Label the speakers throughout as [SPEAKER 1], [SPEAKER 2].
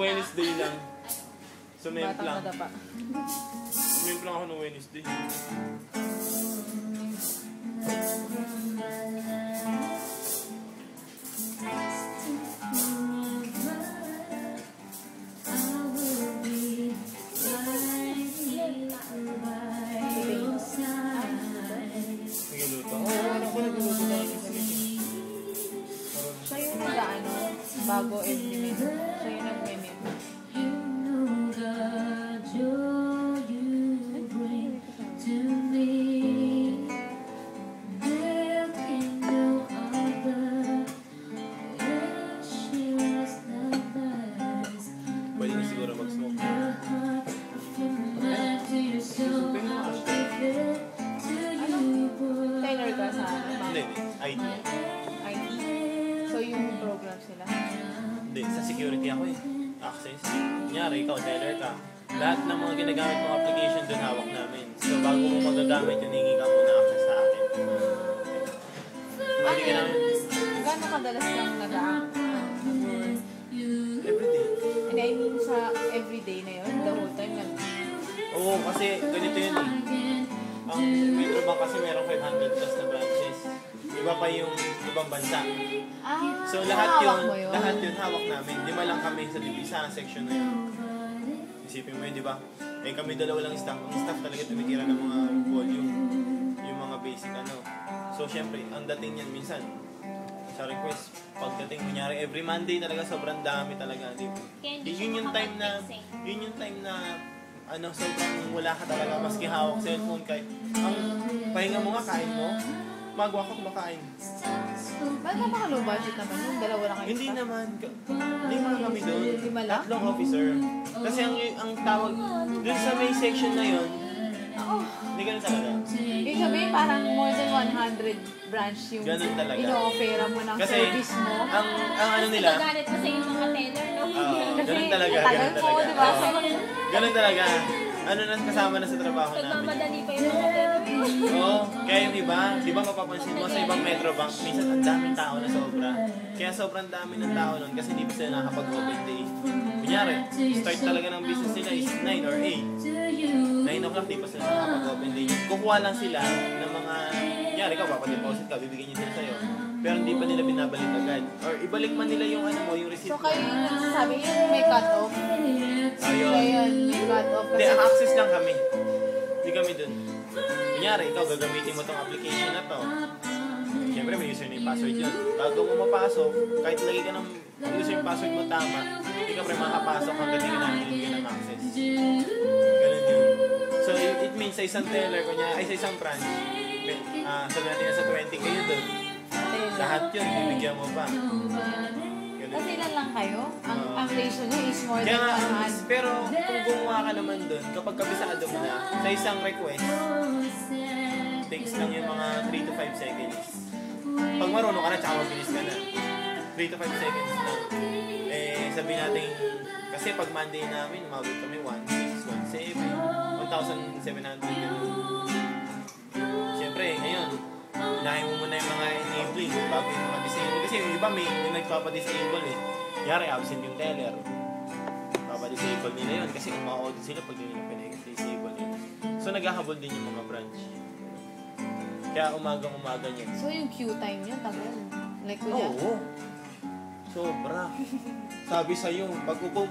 [SPEAKER 1] Wednesday lang. Sumemplang.
[SPEAKER 2] Batang madapa.
[SPEAKER 1] Sumemplang ako nung Wednesday. Nagluto? Oo, alam ko nagluto na lang sa meeting.
[SPEAKER 2] Siya yung nag-ano, bago every minute. Siya yung nag-minute.
[SPEAKER 1] Pwede na siguro mag-smoke.
[SPEAKER 2] Taylor ka sa
[SPEAKER 1] Hindi, ID.
[SPEAKER 2] IT. So yung program sila.
[SPEAKER 1] Hindi, sa security ako eh. Access. Kunyari, ikaw, teller ka. Lahat ng mga ginagamit mong application doon hawak namin. So bago mo magagamit, yun, hingi ka muna access sa akin. Pwede ka namin.
[SPEAKER 2] Gano'ng kadalas kang nag-work?
[SPEAKER 1] Everyday.
[SPEAKER 2] And I mean sa everyday na yun, the whole time nag
[SPEAKER 1] Oo, kasi ganito yun eh. Ang Metrobank kasi merong 500 plus na branches. Iba pa yung ibang bansa. So lahat yun hawak namin. 5 lang kami sa divisa section na yun. Isipin mo yun, di ba? Eh kami 2 lang staff. Ang staff talaga tumitira ng mga volume. Yung mga basic ano. So syempre, ang dating yan minsan sa request, pagdating kunyari every Monday talaga sobrang dami talaga. Yun yung time na ano, sobrang wala ka talaga maski hawak cellphone kahit ang pahinga mo nga, kain mo, magawa ka kumakain.
[SPEAKER 2] Ba't napaka-low budget naman yung 2 lang kayo?
[SPEAKER 1] Hindi naman. 5 kami doon.
[SPEAKER 2] 5 lang?
[SPEAKER 1] 3 officer. Kasi ang tawag, doon sa may section na yun, hindi ganun talaga.
[SPEAKER 2] Ibig sabihin parang more than 100 branch yung
[SPEAKER 1] Ganun talaga.
[SPEAKER 2] ino-offera mo ng
[SPEAKER 1] Kasi
[SPEAKER 2] service mo.
[SPEAKER 1] ang ano nila,
[SPEAKER 3] Nagalit pa sa yung mga teller, no?
[SPEAKER 1] ganun talaga.
[SPEAKER 2] tagal
[SPEAKER 1] Ganun
[SPEAKER 2] mo,
[SPEAKER 1] talaga.
[SPEAKER 2] di ba?
[SPEAKER 1] Ganun talaga. Ano na kasama na sa trabaho namin.
[SPEAKER 3] Nagmamadali pa yung mga teller.
[SPEAKER 1] Oo, kaya yung iba, di ba mapapansin mo sa ibang Metrobank, minsan ang daming tao na sobra. Kaya sobrang dami ng tao nun kasi hindi pa sila nakakapag-open day. Kunyari, start talaga ng business nila is 9 or 8. 9 o'clock, di pa sila nakakapag-open day. Kukuha lang sila ng mga, kunyari ka, papadeposit ka, bibigyan nyo sila sa'yo. Pero hindi pa nila binabalik agad. Or ibalik man nila yung ano mo, yung receipt
[SPEAKER 2] So
[SPEAKER 1] mo.
[SPEAKER 2] kayo yung nagsasabi yung may cut-off.
[SPEAKER 1] Ayun.
[SPEAKER 2] Ngayon, may cut-off.
[SPEAKER 1] Hindi, ang access lang kami. Hindi kami dun. Kunyari, ikaw gagamitin mo tong application na to. Siyempre, may username password yun. Bago mo mapasok, kahit lagi ka ng username password mo tama, hindi ka pa rin makapasok hanggang hindi ka namin bigyan ng access. Ganun yun. So, it means sa isang teller, kunyari, ay sa isang branch, sabi natin nasa 20 kayo dun. Lahat yun, bibigyan mo pa. Ganun.
[SPEAKER 2] Kasi ilan lang kayo? Ang ratio nyo is more
[SPEAKER 1] Kaya
[SPEAKER 2] than
[SPEAKER 1] nga,
[SPEAKER 2] 100.
[SPEAKER 1] pero kung gumawa ka naman dun, kapag kabisado mo na, sa isang request, takes lang yung mga 3 to 5 seconds. Pag marunong ka na, tsaka mabilis ka na. 3 to 5 seconds lang. Eh, sabihin natin, kasi pag Monday namin, umabot kami 1,600, 1,700, 1,700, gano'n. Siyempre, ngayon, unahin mo muna yung mga enabling bago yung mga disable. Kasi yung iba may nagpapadisable eh. Yari, absent yung teller. Papadisable nila yun kasi uma-audit sila pag hindi nila pinag-disable yun. So, naghahabol din yung mga branch. Kaya umagang-umaga niya.
[SPEAKER 2] So yung queue time nyo, tagal. Like kunya.
[SPEAKER 1] Oo. Sobra. Sabi sa'yo,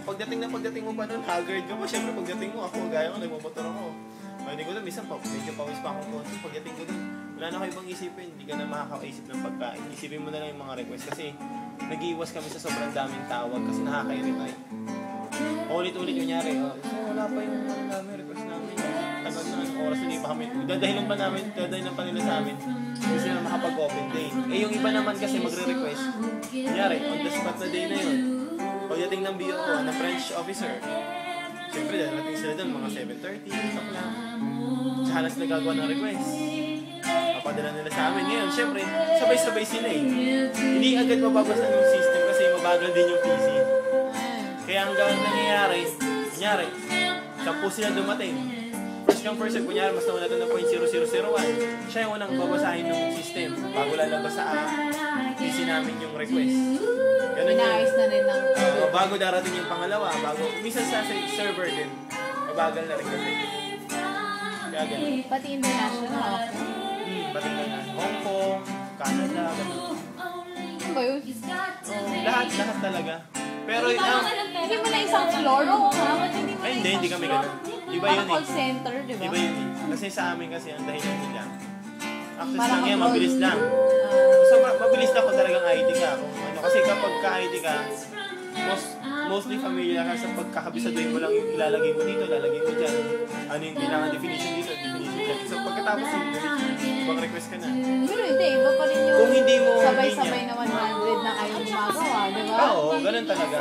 [SPEAKER 1] pagdating mo pa nun, haggard ka pa. Siyempre, pagdating mo, ako, gaya ko, nagmamotor ako. Pagdating ko doon, minsan pa, medyo pawis pa akong konti. Pagdating ko doon, wala na kayo ibang isipin. Hindi ka na makakaisip ng pagkain. Isipin mo na lang yung mga request. Kasi, nag-iiwas kami sa sobrang daming tawag kasi nakaka-irritay. Ulit-ulit yung nyari. So, wala pa yung request namin. Tagal na ng oras, hindi pa kami. Dadahilan pa nila sa amin. Hindi sila makapag-open day. Eh, yung iba naman kasi magre-request. Nyari, on the spot na day na yun. Pagdating ng BO, ng French officer, siyempre, darating sila doon, mga 7:30, stop lang. Tsaka lang sila gagawa ng request. Papadala nila sa amin. Ngayon, siyempre, sabay-sabay sila eh. Hindi agad mababasa ng system kasi mabagal din yung PC. Kaya hanggang nangyayari, kunyari, 10 sila dumating. First come first serve, kunyari, mas nauna ito ng 0.0001. Siya yung unang babasahin ng system bago lalabas sa PC ayusin namin yung request. Ganun yun.
[SPEAKER 2] Inaayos na rin ng...
[SPEAKER 1] Bago darating yung pangalawa, minsan sa server din, mabagal na rin kasi. Kaya ganun.
[SPEAKER 2] Pati international, okay.
[SPEAKER 1] Pati na Hong Kong, Canada, ganun.
[SPEAKER 2] Ano ba yun?
[SPEAKER 1] Lahat talaga. Pero,
[SPEAKER 2] Hindi mo na isang floor, oo nga. Ba't hindi mo na
[SPEAKER 1] hindi
[SPEAKER 2] isang
[SPEAKER 1] kami
[SPEAKER 2] floor?
[SPEAKER 1] ganun. Iba
[SPEAKER 2] Parang
[SPEAKER 1] yun
[SPEAKER 2] call
[SPEAKER 1] eh.
[SPEAKER 2] center, di ba?
[SPEAKER 1] Iba yun eh. Kasi sa amin kasi, ang dahilan nila, access
[SPEAKER 2] Parang
[SPEAKER 1] lang yan,
[SPEAKER 2] abroad.
[SPEAKER 1] mabilis lang. So, mabilis na kung talagang ID ka. Kung ano, kasi kapag ka-ID ka, mostly familiar ka sa pagkakabisaduhin mo lang yung ilalagay mo dito, lalagay mo dyan. Ano yung kailangan definition dito, definition dyan. So, pagkatapos yung ibang request ka na.
[SPEAKER 2] Pero hindi, iba pa rin yung
[SPEAKER 1] Kung hindi mo
[SPEAKER 2] sabay-sabay na 100 na kayo gumagawa, di ba?
[SPEAKER 1] Oo, ganun talaga.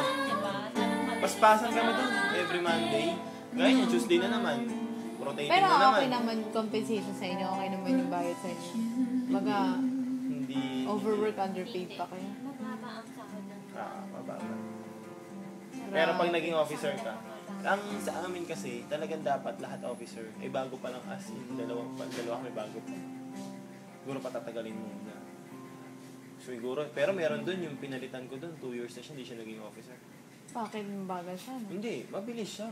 [SPEAKER 1] Paspasan kami dun every Monday. Ngayon yung Tuesday na naman. Rotating
[SPEAKER 2] Pero
[SPEAKER 1] na naman.
[SPEAKER 2] okay naman compensation sa inyo, okay naman yung bayad sa inyo. Baga,
[SPEAKER 1] Hindi.
[SPEAKER 2] overwork, underpaid pa kayo.
[SPEAKER 1] Mababa. Pero pag naging officer ka, ang sa amin kasi, talagang dapat lahat officer. Bago pa lang as in, dalawa kami bago pa. Siguro patatagalin mo na. Siguro, pero meron dun yung pinalitan ko dun, 2 years na siya, hindi siya naging officer.
[SPEAKER 2] Bakit mabagal siya? No?
[SPEAKER 1] Hindi, mabilis siya.